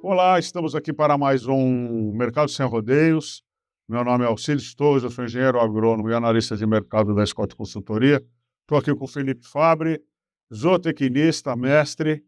Olá, estamos aqui para mais um Mercado Sem Rodeios. Meu nome é Alcides Torres, eu sou engenheiro agrônomo e analista de mercado da Scott Consultoria. Estou aqui com o Felipe Fabre, zootecnista, mestre,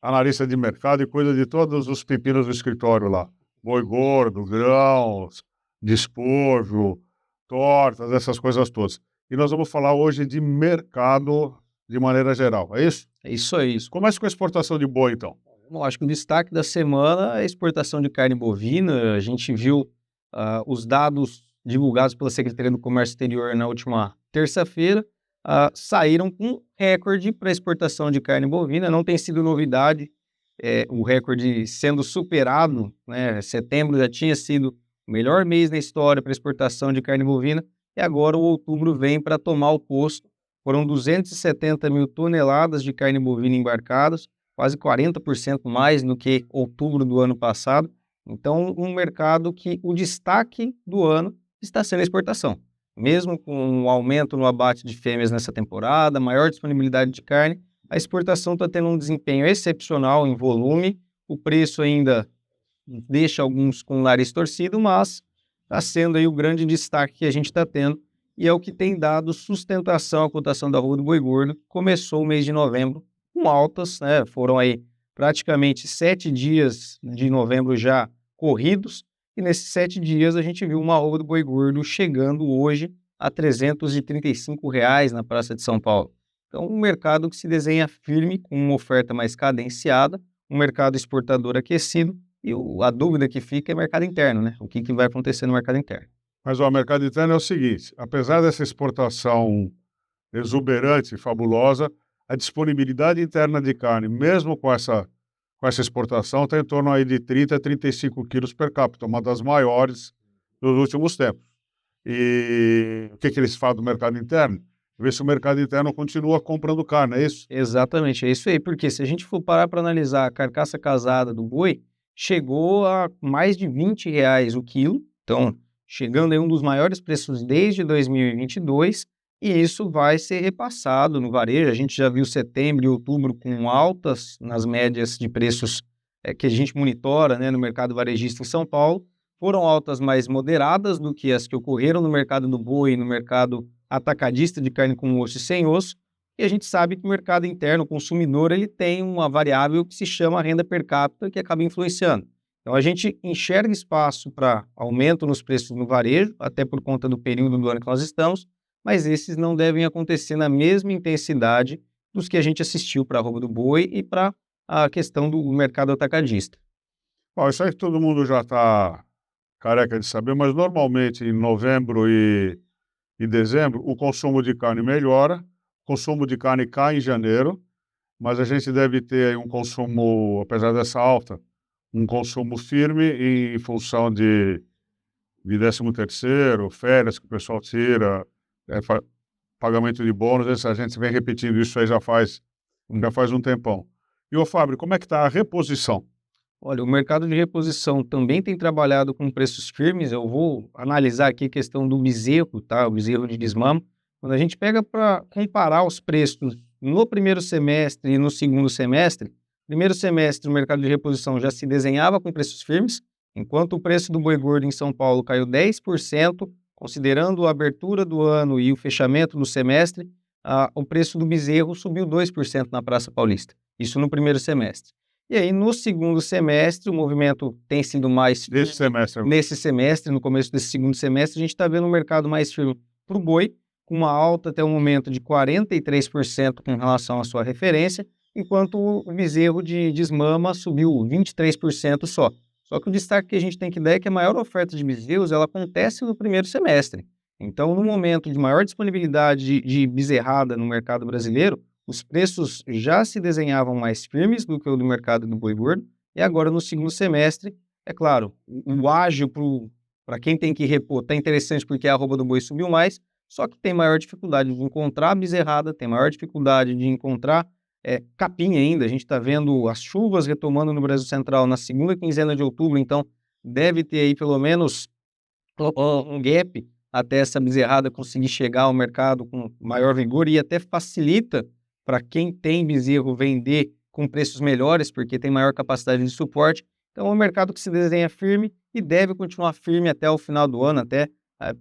analista de mercado e cuida de todos os pepinos do escritório lá. Boi gordo, grãos, despojo, tortas, essas coisas todas. E nós vamos falar hoje de mercado de maneira geral, é isso? É isso aí. Comece com a exportação de boi, então. Bom, acho que o destaque da semana é a exportação de carne bovina. A gente viu os dados divulgados pela Secretaria do Comércio Exterior na última terça-feira, saíram com recorde para exportação de carne bovina. Não tem sido novidade, o recorde sendo superado, né? Setembro já tinha sido o melhor mês na história para exportação de carne bovina, e agora o outubro vem para tomar o posto. Foram 270 mil toneladas de carne bovina embarcadas, quase 40% mais do que outubro do ano passado. Então, um mercado que o destaque do ano está sendo a exportação. Mesmo com o aumento no abate de fêmeas nessa temporada, maior disponibilidade de carne, a exportação está tendo um desempenho excepcional em volume. O preço ainda deixa alguns com o nariz torcido, mas está sendo aí o grande destaque que a gente está tendo, e é o que tem dado sustentação à cotação da arroba do boi gordo. Começou o mês de novembro com altas, né? Foram aí praticamente 7 dias de novembro já corridos, e nesses 7 dias a gente viu uma arroba do boi gordo chegando hoje a R$ 335 na Praça de São Paulo. Então, um mercado que se desenha firme, com uma oferta mais cadenciada, um mercado exportador aquecido, e a dúvida que fica é mercado interno, né? O que vai acontecer no mercado interno? Mas o mercado interno é o seguinte: apesar dessa exportação exuberante e fabulosa, a disponibilidade interna de carne, mesmo com essa exportação, está em torno aí de 30 a 35 quilos per capita, uma das maiores dos últimos tempos. E o que eles falam do mercado interno? Ver se o mercado interno continua comprando carne, é isso? Exatamente, é isso aí, porque se a gente for parar para analisar a carcaça casada do boi, chegou a mais de R$ 20 o quilo, então chegando em um dos maiores preços desde 2022, e isso vai ser repassado no varejo. A gente já viu setembro e outubro com altas nas médias de preços que a gente monitora, né, no mercado varejista em São Paulo. Foram altas mais moderadas do que as que ocorreram no mercado do boi e no mercado atacadista de carne com osso e sem osso, e a gente sabe que o mercado interno, o consumidor, ele tem uma variável que se chama renda per capita, que acaba influenciando. Então, a gente enxerga espaço para aumento nos preços no varejo, até por conta do período do ano que nós estamos, mas esses não devem acontecer na mesma intensidade dos que a gente assistiu para a arroba do boi e para a questão do mercado atacadista. Bom, isso aí todo mundo já está careca de saber, mas normalmente em novembro e dezembro o consumo de carne melhora, o consumo de carne cai em janeiro, mas a gente deve ter aí um consumo, apesar dessa alta, um consumo firme em função de 13º, férias que o pessoal tira, pagamento de bônus. A gente vem repetindo isso aí já faz um tempão. E, ô Fábio, como é que está a reposição? Olha, o mercado de reposição também tem trabalhado com preços firmes. Eu vou analisar aqui a questão do bezerro, tá? O bezerro de desmama. Quando a gente pega para comparar os preços no primeiro semestre e no segundo semestre, primeiro semestre o mercado de reposição já se desenhava com preços firmes, enquanto o preço do boi gordo em São Paulo caiu 10%, considerando a abertura do ano e o fechamento do semestre, o preço do bezerro subiu 2% na Praça Paulista. Isso no primeiro semestre. E aí, no segundo semestre, o movimento tem sido mais... Nesse semestre, no começo desse segundo semestre, a gente está vendo um mercado mais firme para o boi, com uma alta até o momento de 43% com relação à sua referência, enquanto o bezerro de desmama subiu 23% só. Só que o destaque que a gente tem que dar é que a maior oferta de bezerros ela acontece no primeiro semestre. Então, no momento de maior disponibilidade de bezerrada no mercado brasileiro, os preços já se desenhavam mais firmes do que o do mercado do boi gordo, e agora no segundo semestre, é claro, o ágio para quem tem que repor está interessante porque a arroba do boi subiu mais, só que tem maior dificuldade de encontrar bezerrada, tem maior dificuldade de encontrar capim ainda. A gente está vendo as chuvas retomando no Brasil Central na segunda quinzena de outubro, então deve ter aí pelo menos um gap até essa bezerrada conseguir chegar ao mercado com maior vigor, e até facilita para quem tem bezerro vender com preços melhores, porque tem maior capacidade de suporte. Então, é um mercado que se desenha firme e deve continuar firme até o final do ano, até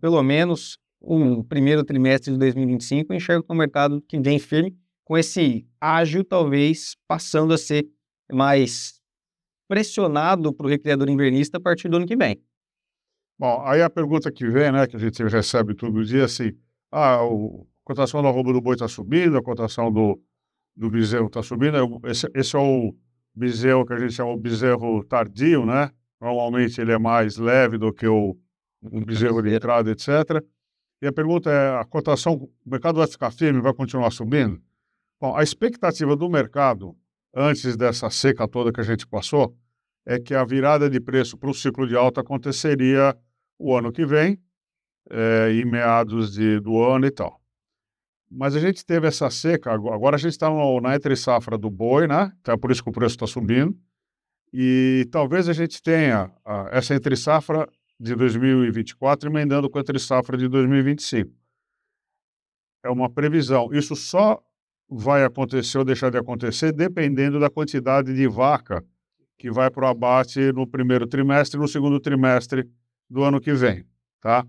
pelo menos o primeiro trimestre de 2025. Eu enxergo que é um mercado que vem firme, com esse ágio talvez passando a ser mais pressionado para o recreador invernista a partir do ano que vem. Bom, aí a pergunta que vem, né, que a gente recebe todo dia, assim, a cotação da arroba do boi está subindo, a cotação do bezerro está subindo. Esse é o bezerro que a gente chama de bezerro tardio, né? Normalmente ele é mais leve do que o bezerro de entrada, etc. E a pergunta é, a cotação, o mercado vai ficar firme, vai continuar subindo? Bom, a expectativa do mercado, antes dessa seca toda que a gente passou, é que a virada de preço para o ciclo de alta aconteceria o ano que vem, em meados do ano e tal. Mas a gente teve essa seca, agora a gente está na entre-safra do boi, né? Então é por isso que o preço está subindo. E talvez a gente tenha essa entre-safra de 2024 emendando com a entre-safra de 2025. É uma previsão. Isso só vai acontecer ou deixar de acontecer dependendo da quantidade de vaca que vai para o abate no primeiro trimestre e no segundo trimestre do ano que vem, tá?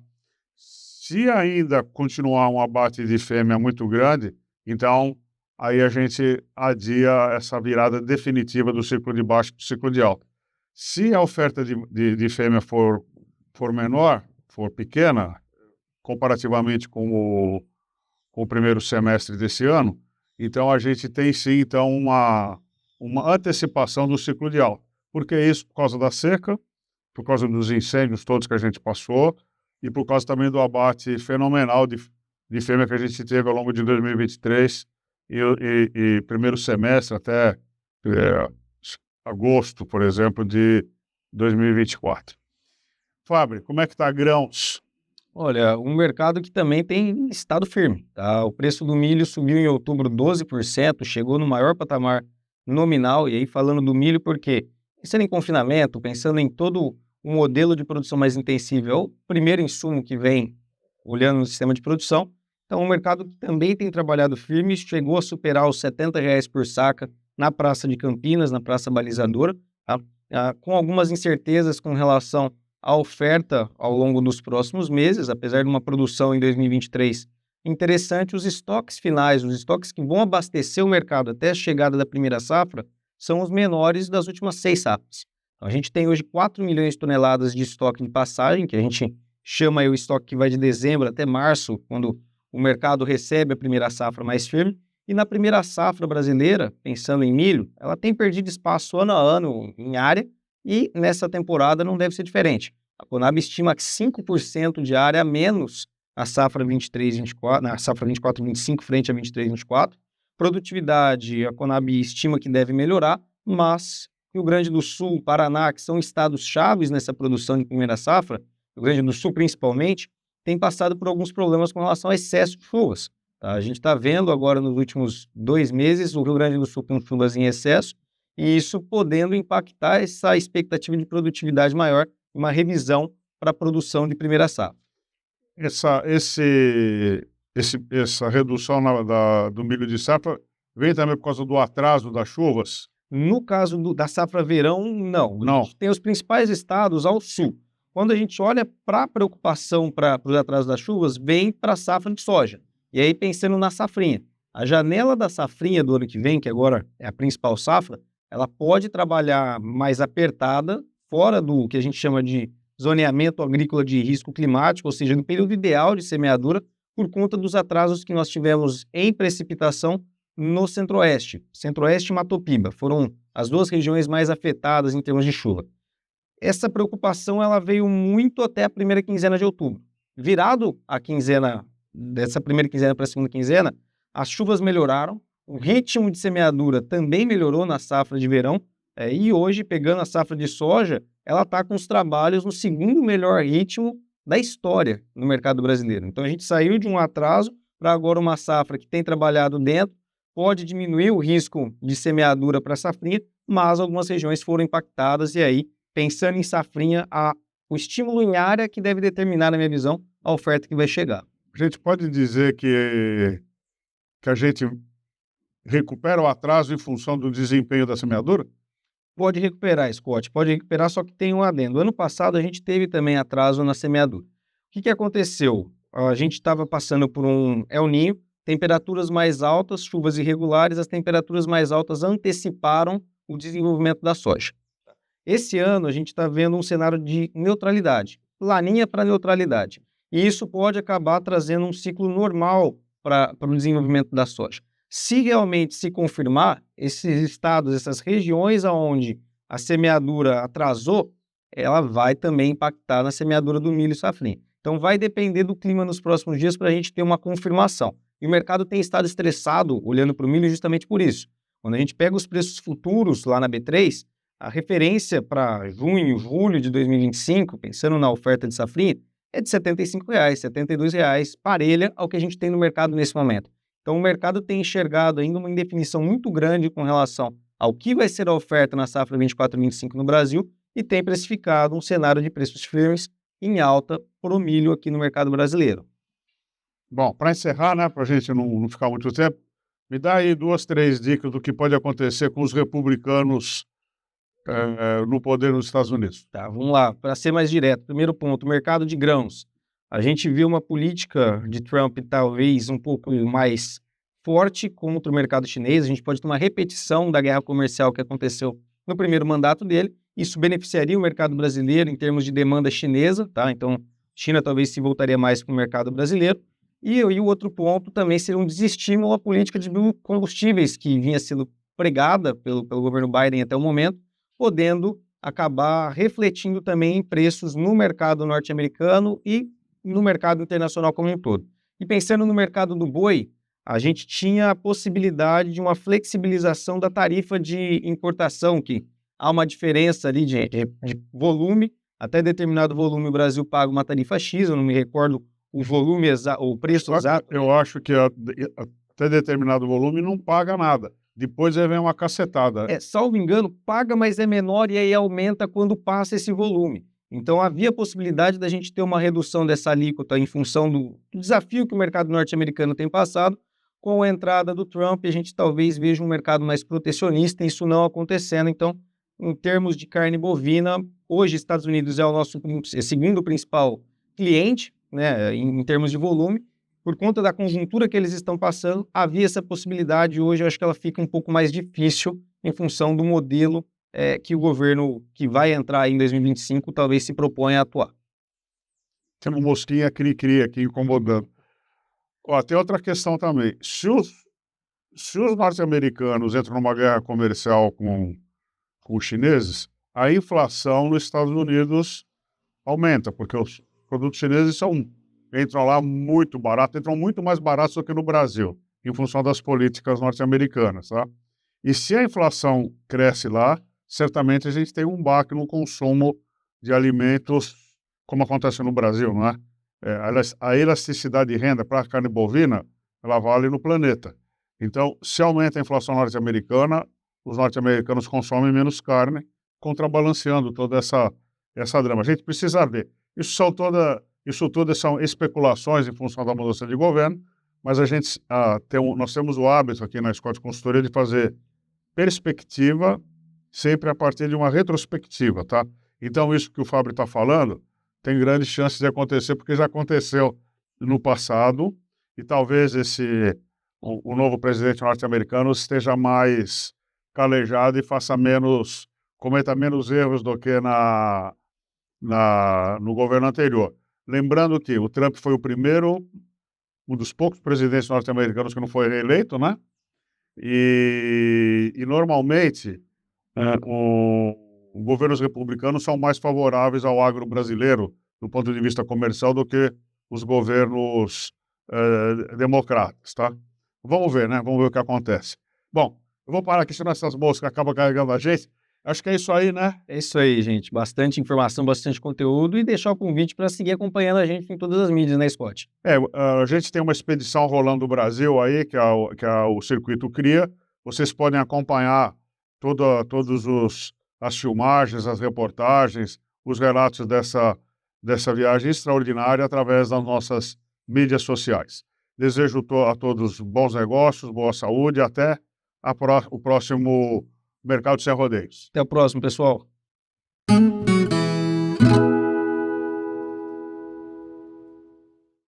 Se ainda continuar um abate de fêmea muito grande, então aí a gente adia essa virada definitiva do ciclo de baixo para o ciclo de alta. Se a oferta de fêmea for menor, for pequena, comparativamente com o primeiro semestre desse ano, então a gente tem sim então uma antecipação do ciclo de alta. Por que isso? Por causa da seca, por causa dos incêndios todos que a gente passou e por causa também do abate fenomenal de fêmea que a gente teve ao longo de 2023 e primeiro semestre até agosto, por exemplo, de 2024. Fábio, como é que está grãos? Olha, um mercado que também tem estado firme, tá? O preço do milho subiu em outubro 12%, chegou no maior patamar nominal, e aí falando do milho, porque pensando em confinamento, pensando em todo o modelo de produção mais intensivo, é o primeiro insumo que vem olhando no sistema de produção. Então, um mercado que também tem trabalhado firme, chegou a superar os R$ 70 por saca na Praça de Campinas, na Praça Balizadora, tá? Com algumas incertezas com relação a oferta ao longo dos próximos meses, apesar de uma produção em 2023 interessante, os estoques finais, os estoques que vão abastecer o mercado até a chegada da primeira safra, são os menores das últimas 6 safras. Então, a gente tem hoje 4 milhões de toneladas de estoque de passagem, que a gente chama aí o estoque que vai de dezembro até março, quando o mercado recebe a primeira safra mais firme. E na primeira safra brasileira, pensando em milho, ela tem perdido espaço ano a ano em área, e nessa temporada não deve ser diferente. A Conab estima que 5% de área a menos na safra 23-24, na safra 24-25 frente a 23-24. Produtividade, a Conab estima que deve melhorar, mas Rio Grande do Sul, Paraná, que são estados chaves nessa produção de primeira safra, Rio Grande do Sul principalmente, tem passado por alguns problemas com relação ao excesso de chuvas. Tá? A gente está vendo agora nos últimos 2 meses o Rio Grande do Sul com chuvas em excesso, e isso podendo impactar essa expectativa de produtividade maior, uma revisão para a produção de primeira safra. Essa redução do milho de safra vem também por causa do atraso das chuvas? No caso da safra verão, não. Não. A gente tem os principais estados ao sul. Quando a gente olha para a preocupação para os atrasos das chuvas, vem para a safra de soja. E aí pensando na safrinha. A janela da safrinha do ano que vem, que agora é a principal safra, ela pode trabalhar mais apertada, fora do que a gente chama de zoneamento agrícola de risco climático, ou seja, no período ideal de semeadura, por conta dos atrasos que nós tivemos em precipitação no Centro-Oeste. Centro-Oeste e Mato Piba foram as 2 regiões mais afetadas em termos de chuva. Essa preocupação ela veio muito até a primeira quinzena de outubro. Virado a quinzena, dessa primeira quinzena para a segunda quinzena, as chuvas melhoraram, o ritmo de semeadura também melhorou na safra de verão, e hoje, pegando a safra de soja, ela está com os trabalhos no segundo melhor ritmo da história no mercado brasileiro. Então a gente saiu de um atraso para agora uma safra que tem trabalhado dentro, pode diminuir o risco de semeadura para a safrinha, mas algumas regiões foram impactadas e aí, pensando em safrinha, o estímulo em área que deve determinar, na minha visão, a oferta que vai chegar. A gente pode dizer que a gente recupera o atraso em função do desempenho da semeadura? Pode recuperar, Scott, pode recuperar, só que tem um adendo. Ano passado a gente teve também atraso na semeadura. O que aconteceu? A gente estava passando por um El Niño, temperaturas mais altas, chuvas irregulares, as temperaturas mais altas anteciparam o desenvolvimento da soja. Esse ano a gente está vendo um cenário de neutralidade, laninha para neutralidade. E isso pode acabar trazendo um ciclo normal para o desenvolvimento da soja. Se realmente se confirmar, esses estados, essas regiões onde a semeadura atrasou, ela vai também impactar na semeadura do milho safrinha. Então vai depender do clima nos próximos dias para a gente ter uma confirmação. E o mercado tem estado estressado olhando para o milho justamente por isso. Quando a gente pega os preços futuros lá na B3, a referência para junho, julho de 2025, pensando na oferta de safrinha, é de R$ 75, R$ 72, parelha ao que a gente tem no mercado nesse momento. Então o mercado tem enxergado ainda uma indefinição muito grande com relação ao que vai ser a oferta na safra 24/25 no Brasil e tem precificado um cenário de preços firmes em alta para o milho aqui no mercado brasileiro. Bom, para encerrar, né, para a gente não ficar muito tempo, me dá aí 2, 3 dicas do que pode acontecer com os republicanos no poder nos Estados Unidos. Tá, vamos lá, para ser mais direto. Primeiro ponto, mercado de grãos. A gente viu uma política de Trump talvez um pouco mais forte contra o mercado chinês. A gente pode ter uma repetição da guerra comercial que aconteceu no primeiro mandato dele. Isso beneficiaria o mercado brasileiro em termos de demanda chinesa, tá? Então, China talvez se voltaria mais para o mercado brasileiro. E o outro ponto também seria um desestímulo à política de biocombustíveis que vinha sendo pregada pelo governo Biden até o momento, podendo acabar refletindo também em preços no mercado norte-americano e no mercado internacional como um todo. E pensando no mercado do boi, a gente tinha a possibilidade de uma flexibilização da tarifa de importação, que há uma diferença ali de volume, até determinado volume o Brasil paga uma tarifa X, eu não me recordo o volume exato, o preço exato. Eu acho que até determinado volume não paga nada. Depois aí vem uma cacetada. Salvo engano, paga, mas é menor e aí aumenta quando passa esse volume. Então havia a possibilidade da gente ter uma redução dessa alíquota em função do desafio que o mercado norte-americano tem passado. Com a entrada do Trump, a gente talvez veja um mercado mais protecionista, e isso não acontecendo. Então, em termos de carne bovina, hoje Estados Unidos é o nosso segundo principal cliente, né, em termos de volume. Por conta da conjuntura que eles estão passando, havia essa possibilidade. Hoje eu acho que ela fica um pouco mais difícil em função do modelo que o governo que vai entrar em 2025 talvez se proponha a atuar. Tem uma mosquinha cri-cri aqui incomodando. Tem outra questão também. Se os norte-americanos entram numa guerra comercial com os chineses, a inflação nos Estados Unidos aumenta, porque os produtos chineses entram lá muito barato, entram muito mais baratos do que no Brasil, em função das políticas norte-americanas, tá? E se a inflação cresce lá, certamente a gente tem um baque no consumo de alimentos, como acontece no Brasil, não é? A elasticidade de renda para a carne bovina, ela vale no planeta. Então, se aumenta a inflação norte-americana, os norte-americanos consomem menos carne, contrabalanceando toda essa drama. A gente precisa ver. Isso tudo são especulações em função da mudança de governo, mas nós temos o hábito aqui na Scott Consultoria de fazer perspectiva sempre a partir de uma retrospectiva, tá? Então, isso que o Fábio está falando tem grandes chances de acontecer, porque já aconteceu no passado, e talvez o novo presidente norte-americano esteja mais calejado e cometa menos erros do que no governo anterior. Lembrando que o Trump foi um dos poucos presidentes norte-americanos que não foi reeleito, né? E normalmente governos republicanos são mais favoráveis ao agro brasileiro do ponto de vista comercial do que os governos democratas, tá? Vamos ver, né? Vamos ver o que acontece. Bom, eu vou parar aqui, senão essas moscas acabam carregando a gente. Acho que é isso aí, né? É isso aí, gente. Bastante informação, bastante conteúdo e deixar o convite para seguir acompanhando a gente em todas as mídias, né, Scott? A gente tem uma expedição rolando no Brasil aí, que é o Circuito Cria. Vocês podem acompanhar todas as filmagens, as reportagens, os relatos dessa viagem extraordinária através das nossas mídias sociais. Desejo a todos bons negócios, boa saúde, até o próximo mercado sem rodeios. Até o próximo, pessoal.